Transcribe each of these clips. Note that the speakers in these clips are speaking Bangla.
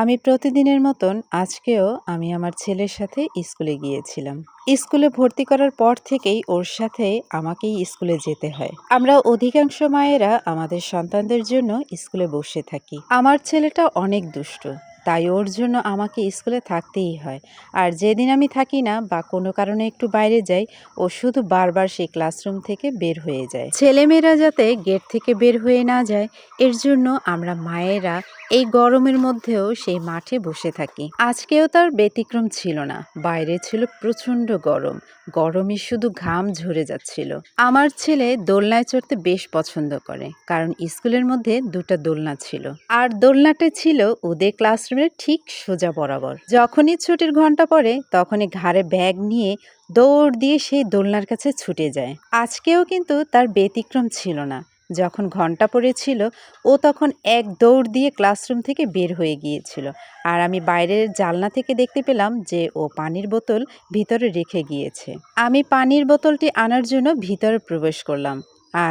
আমি প্রতিদিনের মতন আজকেও আমি আমার ছেলের সাথে স্কুলে গিয়েছিলাম। স্কুলে ভর্তি করার পর থেকেই ওর সাথে আমাকেই স্কুলে যেতে হয়। আমরা অধিকাংশ মায়েরা আমাদের সন্তানদের জন্য স্কুলে বসে থাকি। আমার ছেলেটা অনেক দুষ্টু। তাই ওর জন্য আমাকে স্কুলে থাকতেই হয়। আর যেদিন আমি থাকি না বা কোনো কারণে একটু বাইরে যাই, ও শুধু বারবার সেই ক্লাসরুম থেকে বের হয়ে যায়। ছেলেমেয়েরা যাতে গেট থেকে বের হয়ে না যায়, এর জন্য আমরা মায়েরা এই গরমের মধ্যেও সেই মাঠে বসে থাকি। আজকেও তার ব্যতিক্রম ছিল না। বাইরে ছিল প্রচণ্ড গরম। গরমে শুধু ঘাম ঝরে যাচ্ছিল। আমার ছেলে দোলনায় চড়তে বেশ পছন্দ করে, কারণ স্কুলের মধ্যে দুটো দোলনা ছিল। আর দোলনাটা ছিল ওদের ক্লাসরুমের ঠিক সোজা বরাবর। যখনই ছুটির ঘন্টা পড়ে, তখনই ঘাড়ে ব্যাগ নিয়ে দৌড় দিয়ে সেই দোলনার কাছে ছুটে যায়। আজকেও কিন্তু তার ব্যতিক্রম ছিল না। যখন ঘন্টা পড়েছিল, ও তখন এক দৌড় দিয়ে ক্লাসরুম থেকে বের হয়ে গিয়েছিল। আর আমি বাইরের জানলা থেকে দেখতে পেলাম যে ও পানির বোতল ভিতরে রেখে গিয়েছে। আমি পানির বোতলটি আনার জন্য ভিতরে প্রবেশ করলাম।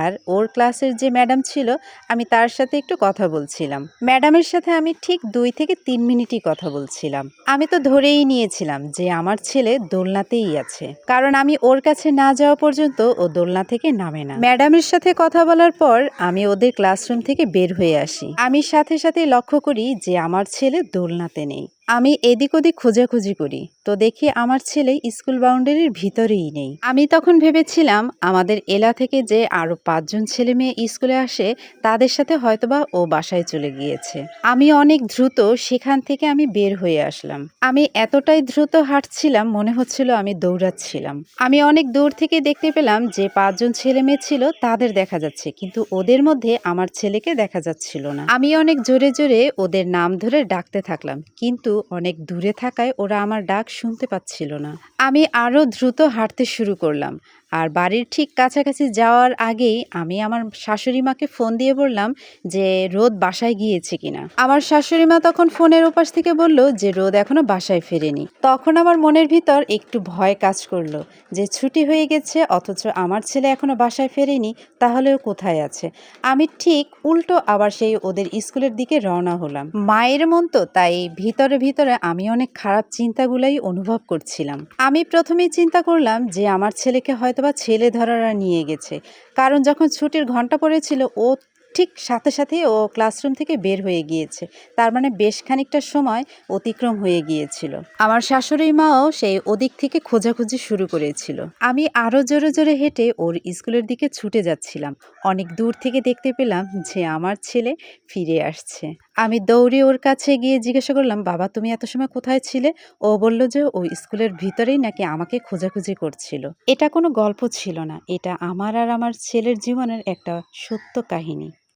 আর ওর ক্লাসের যে ম্যাডাম ছিল, আমি তার সাথে একটু কথা বলছিলাম। ম্যাডামের সাথে আমি ঠিক 2 থেকে 3 মিনিটই কথা বলছিলাম। আমি তো ধরেই নিয়েছিলাম যে আমার ছেলে দোলনাতেই আছে, কারণ আমি ওর কাছে না যাওয়া পর্যন্ত ও দোলনা থেকে নামে না। ম্যাডামের সাথে কথা বলার পর আমি ওদের ক্লাসরুম থেকে বের হয়ে আসি। আমি সাথে সাথে লক্ষ্য করি যে আমার ছেলে দোলনাতে নেই। আমি এদিক ওদিক খোঁজাখুঁজি করি, তো দেখি আমার ছেলে স্কুল বাউন্ডারির ভিতরেই নেই। আমি তখন ভেবেছিলাম আমাদের এলা থেকে যে আরো 5 জন ছেলে মেয়ে স্কুলে আসে, তাদের সাথে হয়তোবা ও বাসায় চলে গিয়েছে। আমি অনেক দ্রুত সেখান থেকে আমি বের হয়ে আসলাম। আমি এতটাই দ্রুত হাঁটছিলাম, মনে হচ্ছিল আমি দৌড়াচ্ছিলাম। আমি অনেক দূর থেকে দেখতে পেলাম যে 5 জন ছেলে মেয়ে ছিল, তাদের দেখা যাচ্ছে, কিন্তু ওদের মধ্যে আমার ছেলেকে দেখা যাচ্ছিল না। আমি অনেক জোরে জোরে ওদের নাম ধরে ডাকতে থাকলাম, কিন্তু অনেক দূরে থাকায় ওরা আমার ডাক শুনতে পাচ্ছিল না। আমি আরো দ্রুত হাঁটতে শুরু করলাম। আর বাড়ির ঠিক কাছাকাছি যাওয়ার আগেই আমি আমার শাশুড়ি মাকে ফোন দিয়ে বললাম যে রোদ বাসায় গিয়েছে কিনা। আমার শাশুড়ি মা তখন ফোনের ওপাশ থেকে বলল যে রোদ এখনো বাসায় ফেরেনি। তখন আমার মনের ভিতর একটু ভয় কাজ করলো যে ছুটি হয়ে গেছে, অথচ আমার ছেলে এখনো বাসায় ফেরেনি, তাহলেও কোথায় আছে। আমি ঠিক উল্টো আবার সেই ওদের স্কুলের দিকে রওনা হলাম। মায়ের মন তো, তাই ভিতরে ভিতরে আমি অনেক খারাপ চিন্তাগুলাই অনুভব করছিলাম। আমি প্রথমেই চিন্তা করলাম যে আমার ছেলেকে হয়তোবা ছেলে ধরারা নিয়ে গেছে, কারণ যখন ছুটির ঘন্টা পড়েছিল, ও ঠিক সাথে সাথে ও ক্লাসরুম থেকে বের হয়ে গিয়েছে। তার মানে বেশ খানিকটা সময় অতিক্রম হয়ে গিয়েছিল। আমার শাশুড়ি মাও সেই ওদিক থেকে খোঁজাখুঁজি শুরু করেছিল। আমি আরো জোরে জোরে হেঁটে ওর স্কুলের দিকে ছুটে যাচ্ছিলাম। অনেক দূর থেকে দেখতে পেলাম যে আমার ছেলে ফিরে আসছে। আমি দৌড়ে ওর কাছে গিয়ে জিজ্ঞাসা করলাম, বাবা তুমি এত সময় কোথায় ছিলে? ও বলল যে ও স্কুলের ভিতরেই নাকি আমাকে খোঁজাখুঁজি করছিল। এটা কোনো গল্প ছিল না, এটা আমার আর আমার ছেলের জীবনের একটা সত্য কাহিনী।